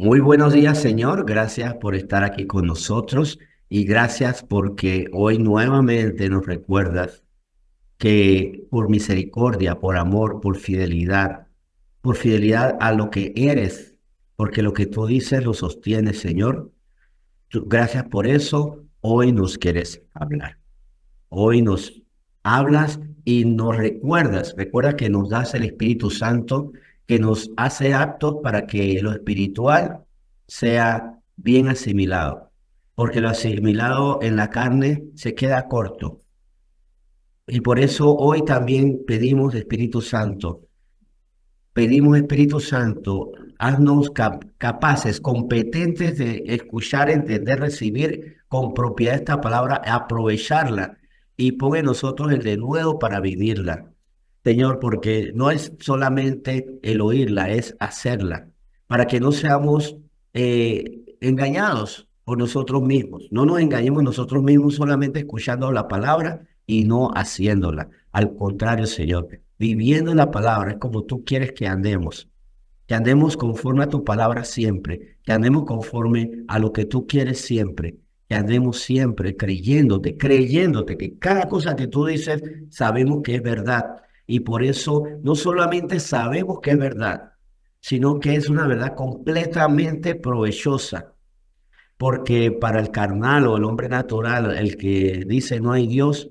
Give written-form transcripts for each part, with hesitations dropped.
Muy buenos días, Señor. Gracias por estar aquí con nosotros y gracias porque hoy nuevamente nos recuerdas que por misericordia, por amor, por fidelidad a lo que eres, porque lo que tú dices lo sostienes, Señor. Gracias por eso. Hoy nos quieres hablar. Hoy nos hablas y nos recuerdas. Recuerda que nos das el Espíritu Santo que nos hace aptos para que lo espiritual sea bien asimilado. Porque lo asimilado en la carne se queda corto. Y por eso hoy también pedimos Espíritu Santo. Pedimos Espíritu Santo, haznos capaces, competentes de escuchar, entender, recibir con propiedad esta palabra, aprovecharla y pon en nosotros el denuedo para vivirla. Señor, porque no es solamente el oírla, es hacerla, para que no seamos engañados por nosotros mismos. No nos engañemos nosotros mismos solamente escuchando la palabra y no haciéndola. Al contrario, Señor, viviendo la palabra es como tú quieres que andemos conforme a tu palabra siempre, que andemos conforme a lo que tú quieres siempre, que andemos siempre creyéndote que cada cosa que tú dices sabemos que es verdad. Y por eso no solamente sabemos que es verdad, sino que es una verdad completamente provechosa. Porque para el carnal o el hombre natural, el que dice no hay Dios,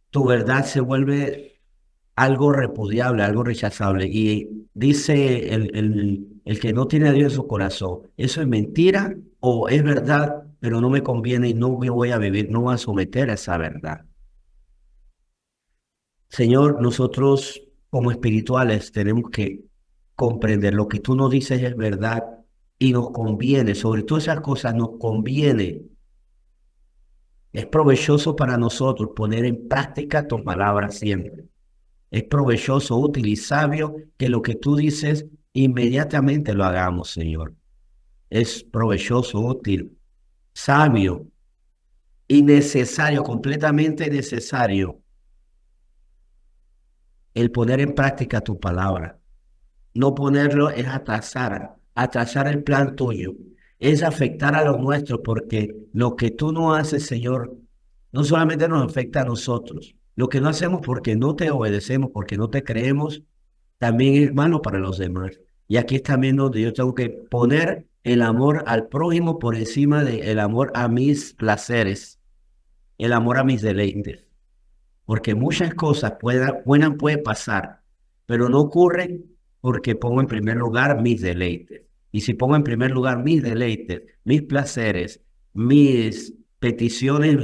tu verdad se vuelve algo repudiable, algo rechazable. Y dice el que no tiene a Dios en su corazón, ¿eso es mentira o es verdad, pero no me conviene y no me voy a vivir, no voy a someter a esa verdad? Señor, nosotros como espirituales tenemos que comprender lo que tú nos dices es verdad y nos conviene, sobre todas esas cosas nos conviene. Es provechoso para nosotros poner en práctica tu palabra siempre. Es provechoso, útil y sabio que lo que tú dices inmediatamente lo hagamos, Señor. Es provechoso, útil, sabio y necesario, completamente necesario, el poner en práctica tu palabra. No ponerlo es atrasar el plan tuyo, es afectar a los nuestros, porque lo que tú no haces, Señor, no solamente nos afecta a nosotros, lo que no hacemos porque no te obedecemos, porque no te creemos, también es malo para los demás. Y aquí es también donde yo tengo que poner el amor al prójimo por encima del amor a mis placeres, el amor a mis deleites. Porque muchas cosas pueden pasar, pero no ocurren porque pongo en primer lugar mis deleites. Y si pongo en primer lugar mis deleites, mis placeres, mis peticiones,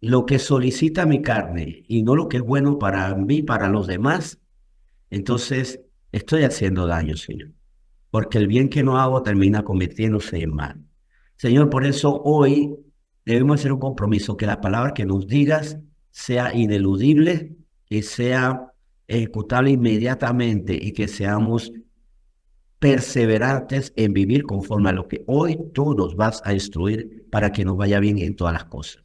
lo que solicita mi carne y no lo que es bueno para mí, para los demás, entonces estoy haciendo daño, Señor. Porque el bien que no hago termina convirtiéndose en mal. Señor, por eso hoy debemos hacer un compromiso, que la palabra que nos digas sea ineludible, que sea ejecutable inmediatamente y que seamos perseverantes en vivir conforme a lo que hoy tú nos vas a instruir para que nos vaya bien en todas las cosas.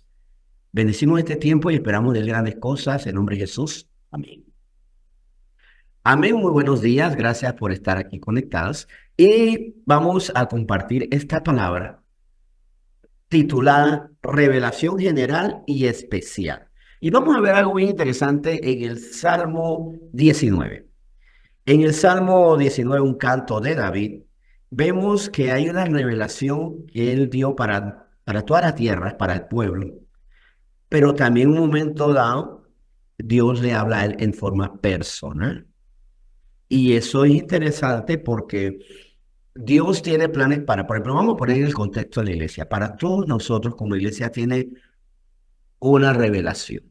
Bendecimos este tiempo y esperamos de grandes cosas en nombre de Jesús. Amén. Amén, muy buenos días, gracias por estar aquí conectados y vamos a compartir esta palabra titulada Revelación General y Especial. Y vamos a ver algo muy interesante en el Salmo 19. En el Salmo 19, un canto de David, vemos que hay una revelación que él dio para toda la tierra, para el pueblo, pero también en un momento dado, Dios le habla a él en forma personal. Y eso es interesante porque Dios tiene planes por ejemplo, vamos a poner en el contexto de la iglesia. Para todos nosotros como iglesia tiene una revelación.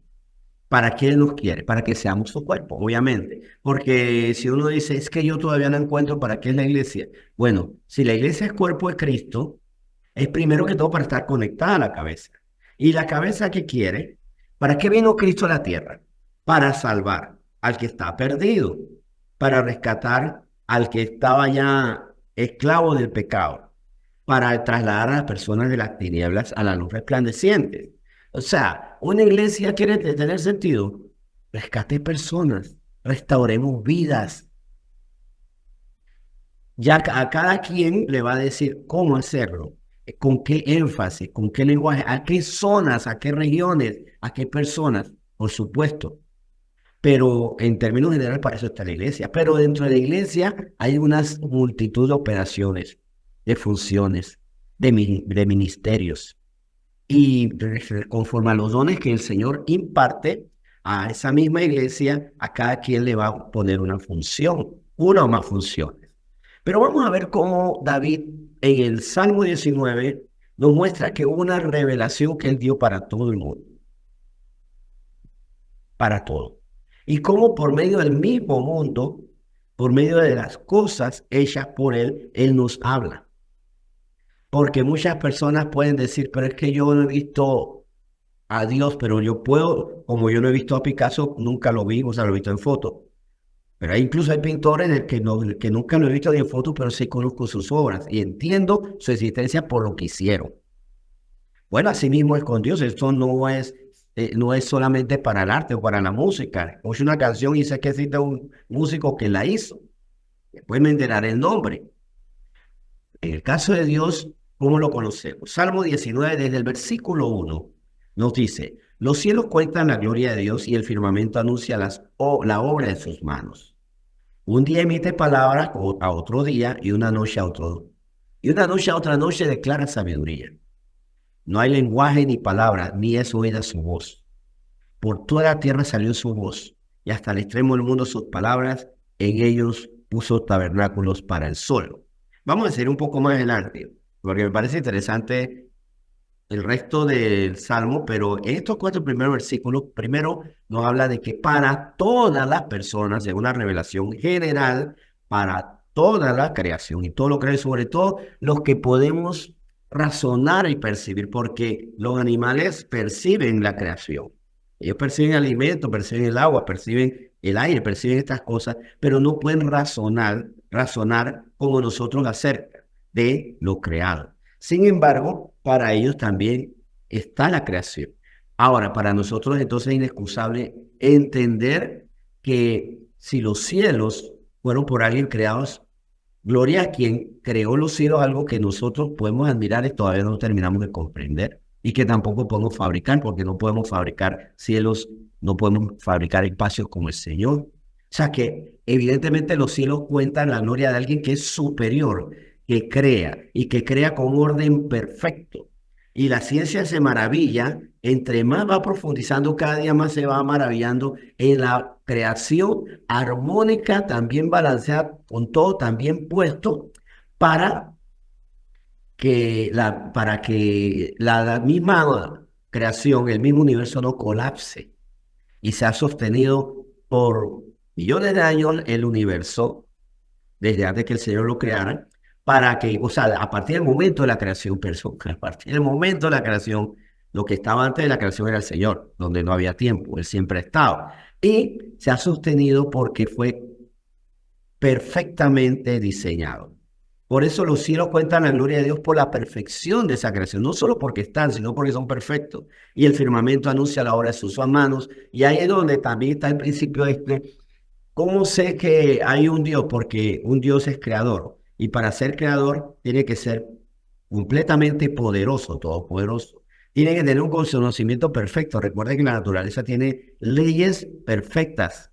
¿Para qué Él nos quiere? Para que seamos su cuerpo, obviamente. Porque si uno dice, es que yo todavía no encuentro para qué es la iglesia. Bueno, si la iglesia es cuerpo de Cristo, es primero que todo para estar conectada a la cabeza. ¿Y la cabeza qué quiere? ¿Para qué vino Cristo a la tierra? Para salvar al que está perdido, para rescatar al que estaba ya esclavo del pecado, para trasladar a las personas de las tinieblas a la luz resplandeciente. O sea, una iglesia quiere tener sentido. Rescate personas, restauremos vidas. Ya a cada quien le va a decir cómo hacerlo, con qué énfasis, con qué lenguaje, a qué zonas, a qué regiones, a qué personas, por supuesto. Pero en términos generales, para eso está la iglesia. Pero dentro de la iglesia hay una multitud de operaciones, de funciones, de ministerios. Y conforme a los dones que el Señor imparte a esa misma iglesia, a cada quien le va a poner una función, una o más funciones. Pero vamos a ver cómo David en el Salmo 19 nos muestra que hubo una revelación que él dio para todo el mundo, para todo. Y cómo por medio del mismo mundo, por medio de las cosas hechas por él, él nos habla. Porque muchas personas pueden decir, pero es que yo no he visto a Dios, pero yo puedo, como yo no he visto a Picasso, nunca lo vi, o sea, lo he visto en foto. Pero hay, incluso hay pintores del que, no, que nunca lo he visto ni en foto, pero sí conozco sus obras y entiendo su existencia por lo que hicieron. Bueno, así mismo es con Dios. Esto no es solamente para el arte o para la música. Oye una canción y sé que existe un músico que la hizo. Después me enteraré el nombre. En el caso de Dios, ¿cómo lo conocemos? Salmo 19, desde el versículo 1, nos dice, los cielos cuentan la gloria de Dios y el firmamento anuncia la obra de sus manos. Un día emite palabras a otro día y una noche a otro. Y una noche a otra noche declara sabiduría. No hay lenguaje ni palabra, ni es oída su voz. Por toda la tierra salió su voz, y hasta el extremo del mundo sus palabras, en ellos puso tabernáculos para el sol. Vamos a seguir un poco más adelante, porque me parece interesante el resto del Salmo, pero en estos 4 primeros versículos, primero nos habla de que para todas las personas, es una revelación general, para toda la creación, y todo lo que hay, sobre todo los que podemos razonar y percibir, porque los animales perciben la creación. Ellos perciben el alimento, perciben el agua, perciben el aire, perciben estas cosas, pero no pueden razonar como nosotros acerca de lo creado. Sin embargo, para ellos también está la creación. Ahora, para nosotros entonces es inexcusable entender que si los cielos fueron por alguien creados, gloria a quien creó los cielos, algo que nosotros podemos admirar y todavía no terminamos de comprender y que tampoco podemos fabricar, porque no podemos fabricar cielos, no podemos fabricar espacios como el Señor. O sea que evidentemente los cielos cuentan la gloria de alguien que es superior, que crea y que crea con un orden perfecto. Y la ciencia se maravilla, entre más va profundizando, cada día más se va maravillando en la creación armónica, también balanceada, con todo también puesto para la misma creación, el mismo universo no colapse. Y se ha sostenido por millones de años el universo, desde antes que el Señor lo creara, para que, o sea, a partir del momento de la creación, a partir del momento de la creación, lo que estaba antes de la creación era el Señor, donde no había tiempo, Él siempre estaba. Y se ha sostenido porque fue perfectamente diseñado. Por eso los cielos cuentan la gloria de Dios por la perfección de esa creación, no solo porque están, sino porque son perfectos. Y el firmamento anuncia la obra de sus manos. Y ahí es donde también está el principio este. ¿Cómo sé que hay un Dios? Porque un Dios es creador. Y para ser creador tiene que ser completamente poderoso, todopoderoso. Tiene que tener un conocimiento perfecto. Recuerden que la naturaleza tiene leyes perfectas.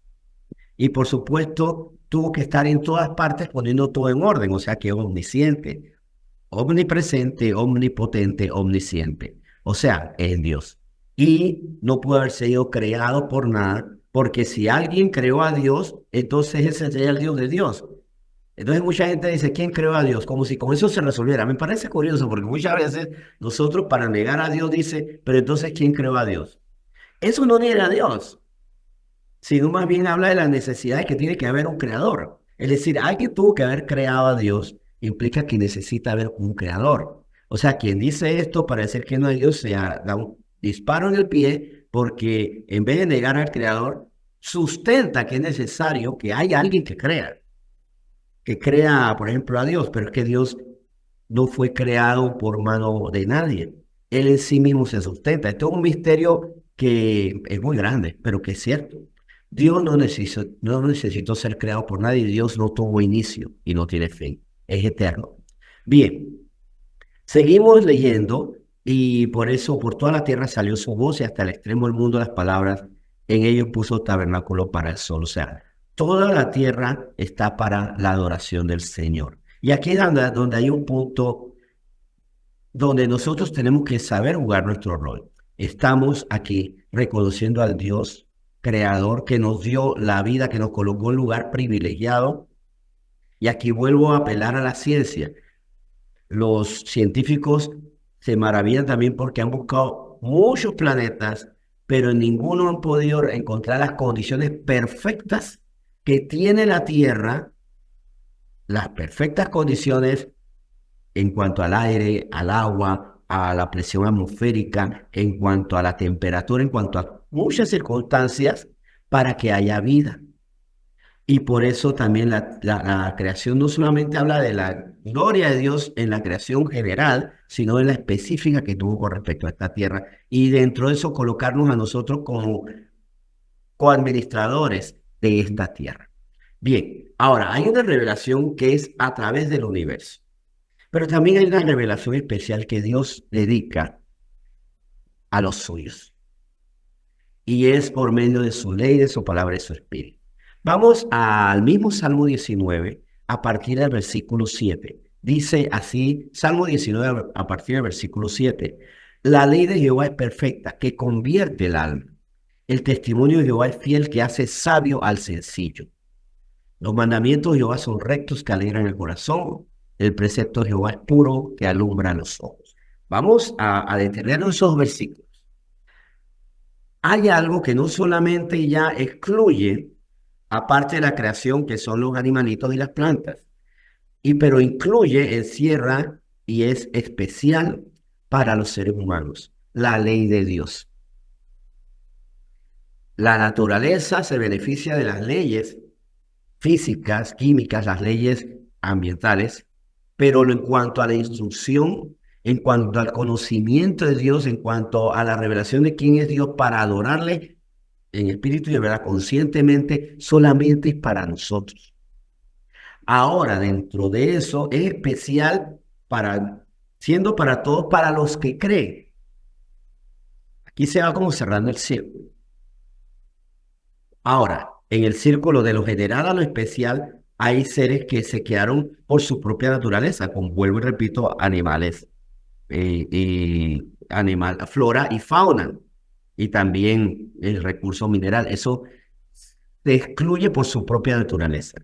Y por supuesto, tuvo que estar en todas partes poniendo todo en orden. O sea que es omnisciente, omnipresente, omnipotente, omnisciente. O sea, es Dios. Y no puede haber sido creado por nada, porque si alguien creó a Dios, entonces ese sería el Dios de Dios. Entonces mucha gente dice, ¿quién creó a Dios? Como si con eso se resolviera. Me parece curioso, porque muchas veces nosotros para negar a Dios dice, pero entonces ¿quién creó a Dios? Eso no niega a Dios, sino más bien habla de la necesidad de que tiene que haber un creador. Es decir, alguien tuvo que haber creado a Dios, implica que necesita haber un creador. O sea, quien dice esto para decir que no hay Dios, da un disparo en el pie, porque en vez de negar al creador, sustenta que es necesario que haya alguien que crea, por ejemplo, a Dios, pero es que Dios no fue creado por mano de nadie. Él en sí mismo se sustenta. Esto es un misterio que es muy grande, pero que es cierto. Dios no necesitó ser creado por nadie. Dios no tuvo inicio y no tiene fin. es eterno. Bien, seguimos leyendo y por eso por toda la tierra salió su voz y hasta el extremo del mundo las palabras. En ellos puso tabernáculo para el sol. O sea, toda la tierra está para la adoración del Señor. Y aquí es donde hay un punto donde nosotros tenemos que saber jugar nuestro rol. Estamos aquí reconociendo al Dios creador que nos dio la vida, que nos colocó en un lugar privilegiado. Y aquí vuelvo a apelar a la ciencia. Los científicos se maravillan también porque han buscado muchos planetas, pero en ninguno han podido encontrar las condiciones perfectas que tiene la Tierra, las perfectas condiciones en cuanto al aire, al agua, a la presión atmosférica, en cuanto a la temperatura, en cuanto a muchas circunstancias para que haya vida. Y por eso también la creación no solamente habla de la gloria de Dios en la creación general, sino en la específica que tuvo con respecto a esta tierra. Y dentro de eso colocarnos a nosotros como coadministradores de esta tierra. Bien, ahora hay una revelación que es a través del universo, pero también hay una revelación especial que Dios dedica a los suyos. Y es por medio de su ley, de su palabra y de su espíritu. Vamos al mismo Salmo 19, a partir del versículo 7. Dice así, Salmo 19, a partir del versículo 7. La ley de Jehová es perfecta, que convierte el alma. El testimonio de Jehová es fiel, que hace sabio al sencillo. Los mandamientos de Jehová son rectos, que alegran el corazón. El precepto de Jehová es puro, que alumbra los ojos. Vamos a detenernos en esos versículos. Hay algo que no solamente ya excluye, aparte de la creación, que son los animalitos y las plantas, pero incluye, encierra y es especial para los seres humanos, la ley de Dios. La naturaleza se beneficia de las leyes físicas, químicas, las leyes ambientales, pero en cuanto a la instrucción, en cuanto al conocimiento de Dios, en cuanto a la revelación de quién es Dios para adorarle en espíritu y de verdad, conscientemente, solamente es para nosotros. Ahora, dentro de eso, es especial para, siendo para todos, para los que creen. Aquí se va como cerrando el círculo. Ahora, en el círculo de lo general a lo especial, hay seres que se quedaron por su propia naturaleza, como vuelvo y repito, animales, flora y fauna, y también el recurso mineral. Eso se excluye por su propia naturaleza.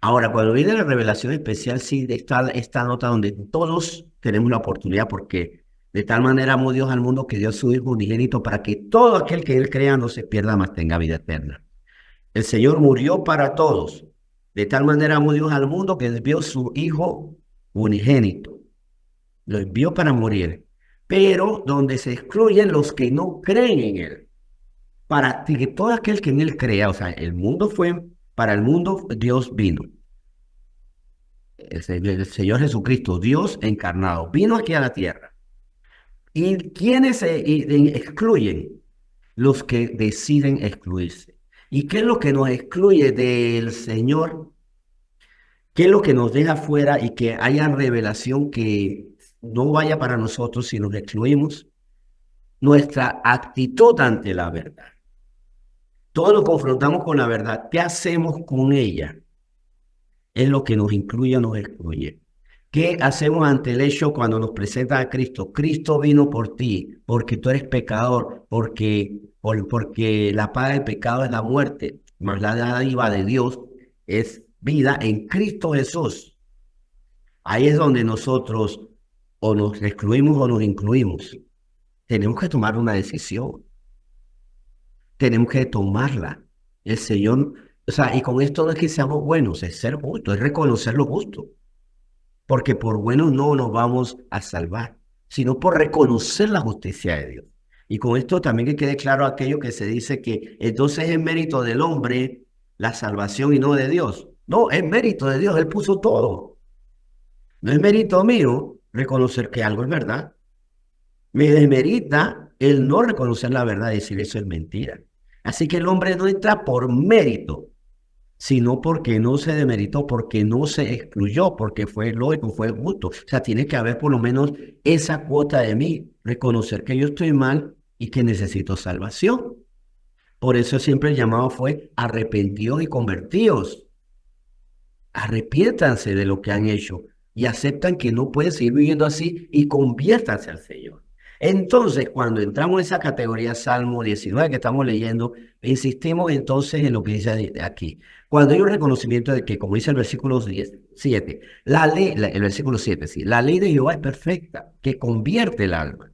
Ahora, cuando viene la revelación especial, sí está esta nota donde todos tenemos la oportunidad, porque de tal manera amó Dios al mundo que dio a su Hijo unigénito para que todo aquel que Él crea no se pierda, mas tenga vida eterna. El Señor murió para todos. De tal manera amó Dios al mundo que envió su Hijo unigénito. Lo envió para morir. Pero donde se excluyen los que no creen en Él. Para que todo aquel que en Él crea, o sea, el mundo fue, para el mundo Dios vino. El Señor Jesucristo, Dios encarnado, vino aquí a la tierra. ¿Y quiénes se excluyen? Los que deciden excluirse. ¿Y qué es lo que nos excluye del Señor? ¿Qué es lo que nos deja fuera y que haya revelación que no vaya para nosotros si nos excluimos? Nuestra actitud ante la verdad. Todos nos confrontamos con la verdad. ¿Qué hacemos con ella? Es lo que nos incluye o nos excluye. ¿Qué hacemos ante el hecho cuando nos presenta a Cristo? Cristo vino por ti, porque tú eres pecador, porque la paga del pecado es la muerte, mas la dádiva de Dios es vida en Cristo Jesús. Ahí es donde nosotros o nos excluimos o nos incluimos. Tenemos que tomar una decisión. Tenemos que tomarla. El Señor, o sea, y con esto no es que seamos buenos, es ser justo, es reconocer lo justo. Porque por buenos no nos vamos a salvar, sino por reconocer la justicia de Dios. Y con esto también que quede claro aquello que se dice que entonces es mérito del hombre la salvación y no de Dios. No, es mérito de Dios, Él puso todo. No es mérito mío reconocer que algo es verdad. Me demerita el no reconocer la verdad y decir eso es mentira. Así que el hombre no entra por mérito, sino porque no se demeritó, porque no se excluyó, porque fue lógico, fue justo. O sea, tiene que haber por lo menos esa cuota de mí, reconocer que yo estoy mal y que necesito salvación. Por eso siempre el llamado fue arrepentidos y convertidos. Arrepiéntanse de lo que han hecho y aceptan que no pueden seguir viviendo así y conviértanse al Señor. Entonces, cuando entramos en esa categoría, Salmo 19 que estamos leyendo, insistimos entonces en lo que dice aquí. Cuando hay un reconocimiento de que, como dice el versículo 7, el versículo 7, sí, la ley de Jehová es perfecta, que convierte el alma.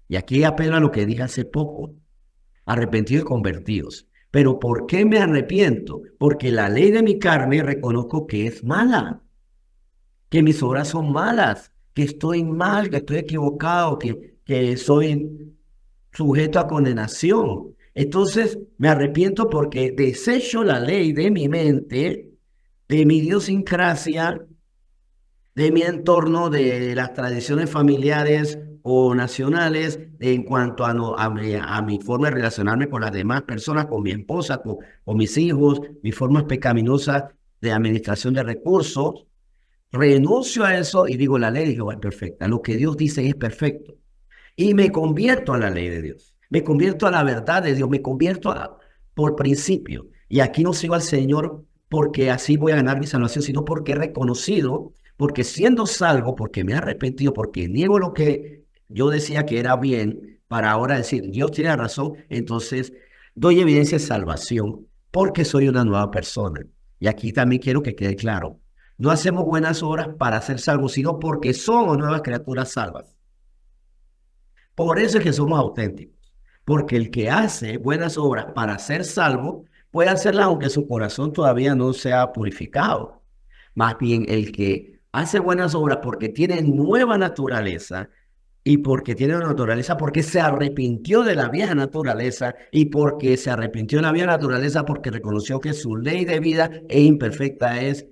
Y aquí apelo a lo que dije hace poco, arrepentidos y convertidos. Pero ¿por qué me arrepiento? Porque la ley de mi carne reconozco que es mala, que mis obras son malas, que estoy mal, que estoy equivocado, que soy sujeto a condenación. Entonces me arrepiento porque desecho la ley de mi mente, de mi idiosincrasia, de mi entorno, de las tradiciones familiares o nacionales en cuanto a, a mi forma de relacionarme con las demás personas, con mi esposa, con mis hijos, mis formas pecaminosas de administración de recursos. Renuncio a eso y digo, la ley de Jehová es perfecta. Lo que Dios dice es perfecto. Y me convierto a la ley de Dios. Me convierto a la verdad de Dios. Me convierto por principio. Y aquí no sigo al Señor porque así voy a ganar mi salvación, sino porque he reconocido, porque siendo salvo, porque me he arrepentido, porque niego lo que yo decía que era bien, para ahora decir, Dios tiene razón, entonces doy evidencia de salvación porque soy una nueva persona. Y aquí también quiero que quede claro. No hacemos buenas obras para ser salvos, sino porque somos nuevas criaturas salvas. Por eso es que somos auténticos. Porque el que hace buenas obras para ser salvo, puede hacerlas aunque su corazón todavía no sea purificado. Más bien el que hace buenas obras porque tiene nueva naturaleza y porque tiene una naturaleza, porque se arrepintió de la vieja naturaleza y porque se arrepintió de la vieja naturaleza porque reconoció que su ley de vida es imperfecta, es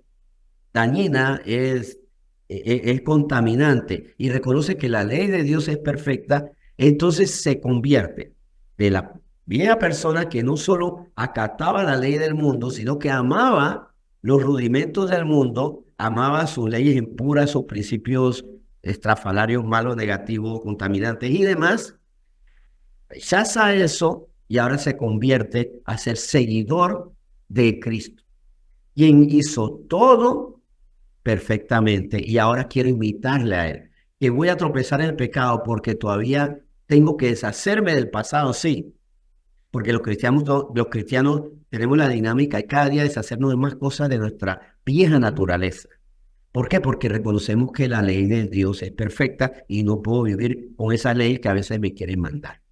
dañina, es contaminante y reconoce que la ley de Dios es perfecta, entonces se convierte de la vieja persona que no solo acataba la ley del mundo, sino que amaba los rudimentos del mundo, amaba sus leyes impuras, sus principios estrafalarios, malos, negativos, contaminantes y demás, rechaza eso y ahora se convierte a ser seguidor de Cristo. Quien hizo todo perfectamente y ahora quiero imitarle a él. Que voy a tropezar en el pecado porque todavía tengo que deshacerme del pasado, sí, porque los cristianos tenemos la dinámica de cada día deshacernos de más cosas de nuestra vieja naturaleza. ¿Por qué? Porque reconocemos que la ley de Dios es perfecta y no puedo vivir con esa ley que a veces me quieren mandar.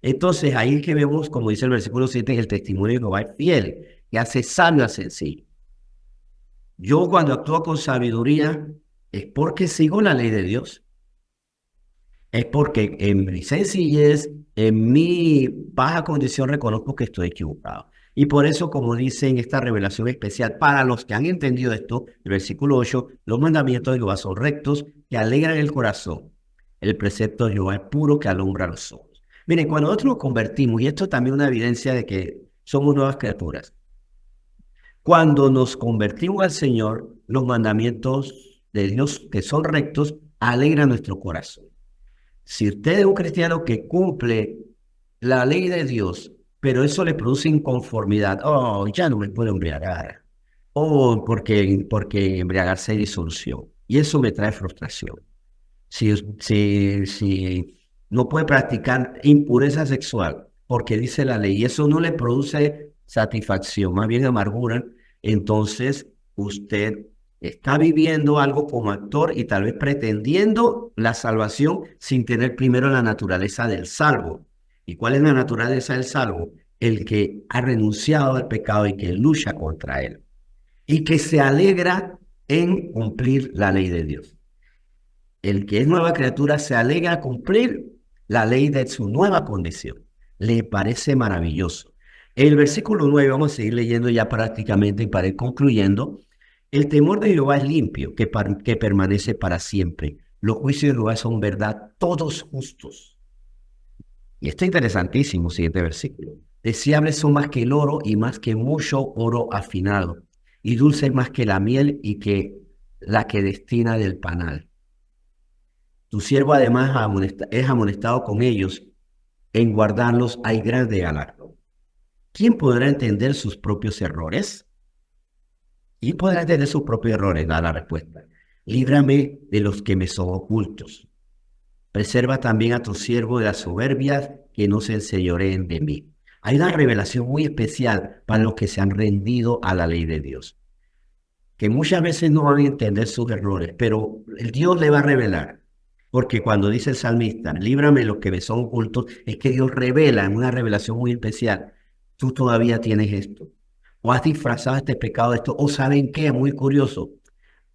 Entonces ahí que vemos, como dice el versículo 7, el testimonio de Jehová es fiel, que hace sabio a sencillo. Yo cuando actúo con sabiduría es porque sigo la ley de Dios. Es porque en mi sencillez, en mi baja condición reconozco que estoy equivocado. Y por eso, como dice en esta revelación especial, para los que han entendido esto, el versículo 8, los mandamientos de Jehová son rectos, que alegran el corazón. El precepto de Jehová es puro, que alumbra los ojos. Miren, cuando nosotros nos convertimos, y esto es también una evidencia de que somos nuevas criaturas, cuando nos convertimos al Señor, los mandamientos de Dios que son rectos alegran nuestro corazón. Si usted es un cristiano que cumple la ley de Dios, pero eso le produce inconformidad, oh, ya no me puedo embriagar, o porque embriagarse es disolución, y eso me trae frustración. Si no puede practicar impureza sexual, porque dice la ley, y eso no le produce satisfacción, más bien amargura, entonces usted está viviendo algo como actor y tal vez pretendiendo la salvación sin tener primero la naturaleza del salvo. ¿Y cuál es la naturaleza del salvo? El que ha renunciado al pecado y que lucha contra él y que se alegra en cumplir la ley de Dios. El que es nueva criatura se alegra a cumplir la ley de su nueva condición. Le parece maravilloso. El versículo 9, vamos a seguir leyendo ya prácticamente y para ir concluyendo. El temor de Jehová es limpio, que permanece para siempre. Los juicios de Jehová son verdad, todos justos. Y esto es interesantísimo, siguiente versículo. Deseables son más que el oro y más que mucho oro afinado, y dulces más que la miel y que la que destina del panal. Tu siervo además es amonestado con ellos, en guardarlos hay grande galardo. ¿Quién podrá entender sus propios errores? ¿Quién podrá entender sus propios errores? Da la respuesta. Líbrame de los que me son ocultos. Preserva también a tu siervo de las soberbias, que no se enseñoreen de mí. Hay una revelación muy especial para los que se han rendido a la ley de Dios, que muchas veces no van a entender sus errores, pero el Dios le va a revelar. Porque cuando dice el salmista, líbrame de los que me son ocultos, es que Dios revela en una revelación muy especial. Tú todavía tienes esto. O has disfrazado este pecado de esto. O ¿saben qué? Muy curioso.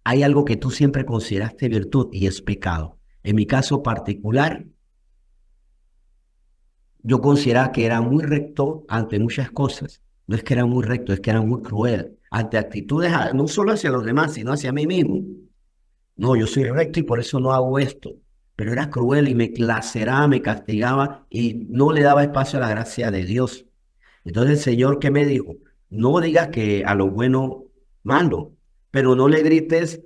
Hay algo que tú siempre consideraste virtud y es pecado. En mi caso particular, yo consideraba que era muy recto ante muchas cosas. No es que era muy recto, es que era muy cruel ante actitudes, no solo hacia los demás, sino hacia mí mismo. No, yo soy recto y por eso no hago esto. Pero era cruel y me laceraba, me castigaba y no le daba espacio a la gracia de Dios. Entonces el Señor, ¿qué me dijo? No digas que a lo bueno malo, pero no le grites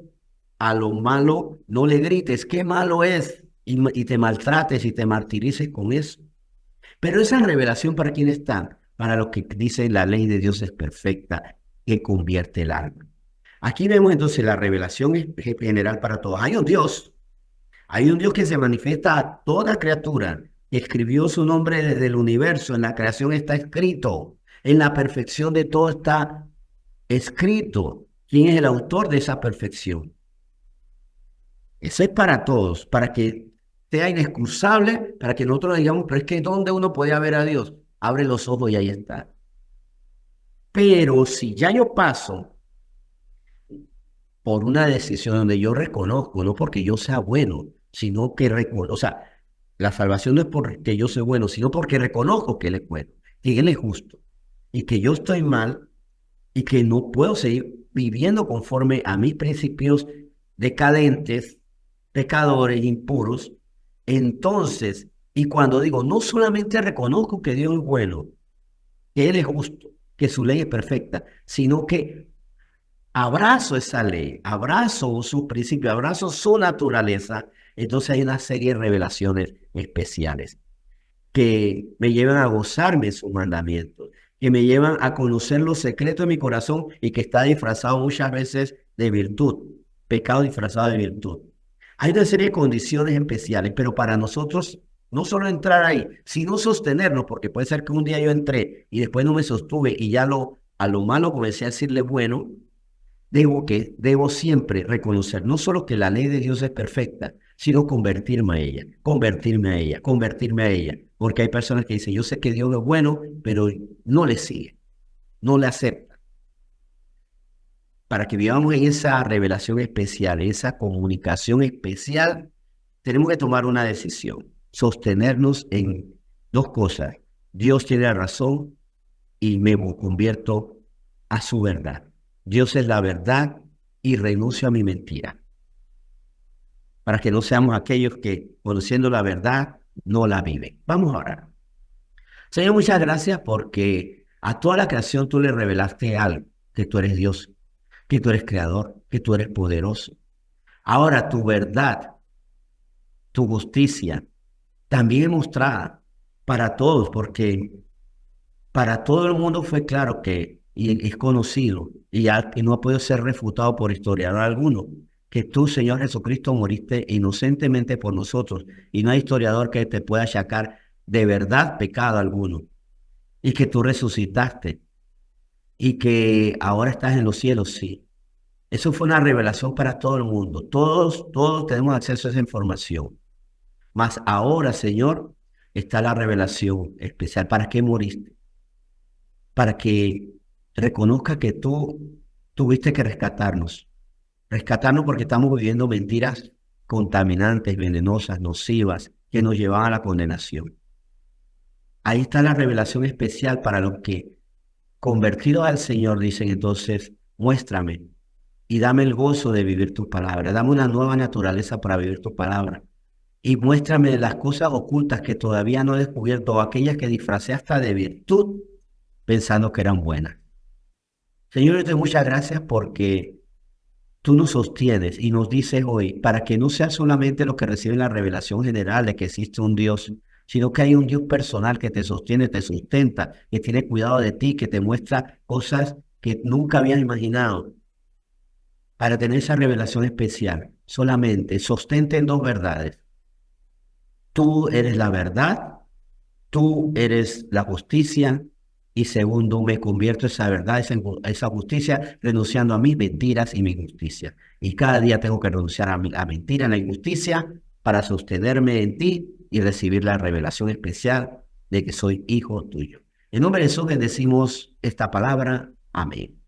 a lo malo, no le grites qué malo es y te maltrates y te martirices con eso. Pero esa revelación, ¿para quién está? Para los que dicen la ley de Dios es perfecta, que convierte el alma. Aquí vemos entonces la revelación general para todos. Hay un Dios que se manifiesta a toda criatura, que escribió su nombre desde el universo, en la creación está escrito, en la perfección de todo está escrito. ¿Quién es el autor de esa perfección? Eso es para todos, para que sea inexcusable, para que nosotros digamos, pero es que ¿dónde uno podía ver a Dios? Abre los ojos y ahí está. Pero si ya yo paso por una decisión donde yo reconozco, no porque yo sea bueno, sino que reconozco, o sea, la salvación no es porque yo soy bueno, sino porque reconozco que Él es bueno, que Él es justo, y que yo estoy mal, y que no puedo seguir viviendo conforme a mis principios decadentes, pecadores, impuros. Entonces, y cuando digo, no solamente reconozco que Dios es bueno, que Él es justo, que su ley es perfecta, sino que abrazo esa ley, abrazo su principio, abrazo su naturaleza. Entonces hay una serie de revelaciones especiales que me llevan a gozarme de sus mandamientos, que me llevan a conocer los secretos de mi corazón y que está disfrazado muchas veces de virtud, pecado disfrazado de virtud. Hay una serie de condiciones especiales, pero para nosotros no solo entrar ahí, sino sostenernos, porque puede ser que un día yo entré y después no me sostuve y ya a lo malo comencé a decirle bueno. Debo siempre reconocer no solo que la ley de Dios es perfecta, sino convertirme a ella, convertirme a ella, convertirme a ella. Porque hay personas que dicen, yo sé que Dios es bueno, pero no le sigue, no le acepta. Para que vivamos en esa revelación especial, en esa comunicación especial, tenemos que tomar una decisión, sostenernos en dos cosas. Dios tiene la razón y me convierto a su verdad. Dios es la verdad y renuncio a mi mentira. Para que no seamos aquellos que, conociendo la verdad, no la viven. Vamos a orar. Señor, muchas gracias porque a toda la creación tú le revelaste algo, que tú eres Dios, que tú eres creador, que tú eres poderoso. Ahora tu verdad, tu justicia, también es mostrada para todos, porque para todo el mundo fue claro que, y es conocido, y no ha podido ser refutado por historiador alguno, que tú, Señor Jesucristo, moriste inocentemente por nosotros, y no hay historiador que te pueda achacar de verdad pecado alguno, y que tú resucitaste, y que ahora estás en los cielos, sí. Eso fue una revelación para todo el mundo. Todos tenemos acceso a esa información. Mas ahora, Señor, está la revelación especial. ¿Para qué moriste? Para que reconozca que tú tuviste que rescatarnos porque estamos viviendo mentiras contaminantes, venenosas, nocivas, que nos llevan a la condenación. Ahí está la revelación especial para los que, convertidos al Señor, dicen entonces, muéstrame y dame el gozo de vivir tu palabra, dame una nueva naturaleza para vivir tu palabra. y muéstrame las cosas ocultas que todavía no he descubierto, o aquellas que disfracé hasta de virtud, pensando que eran buenas. Señor, yo te doy muchas gracias porque tú nos sostienes y nos dices hoy, para que no sea solamente lo que recibe la revelación general de que existe un Dios, sino que hay un Dios personal que te sostiene, te sustenta, que tiene cuidado de ti, que te muestra cosas que nunca habías imaginado. Para tener esa revelación especial, solamente sostente en dos verdades. Tú eres la verdad, tú eres la justicia, y segundo, me convierto en esa verdad, esa justicia, renunciando a mis mentiras y mi injusticia. Y cada día tengo que renunciar a la mentira, a la injusticia, para sostenerme en ti y recibir la revelación especial de que soy hijo tuyo. En nombre de Jesús bendecimos esta palabra. Amén.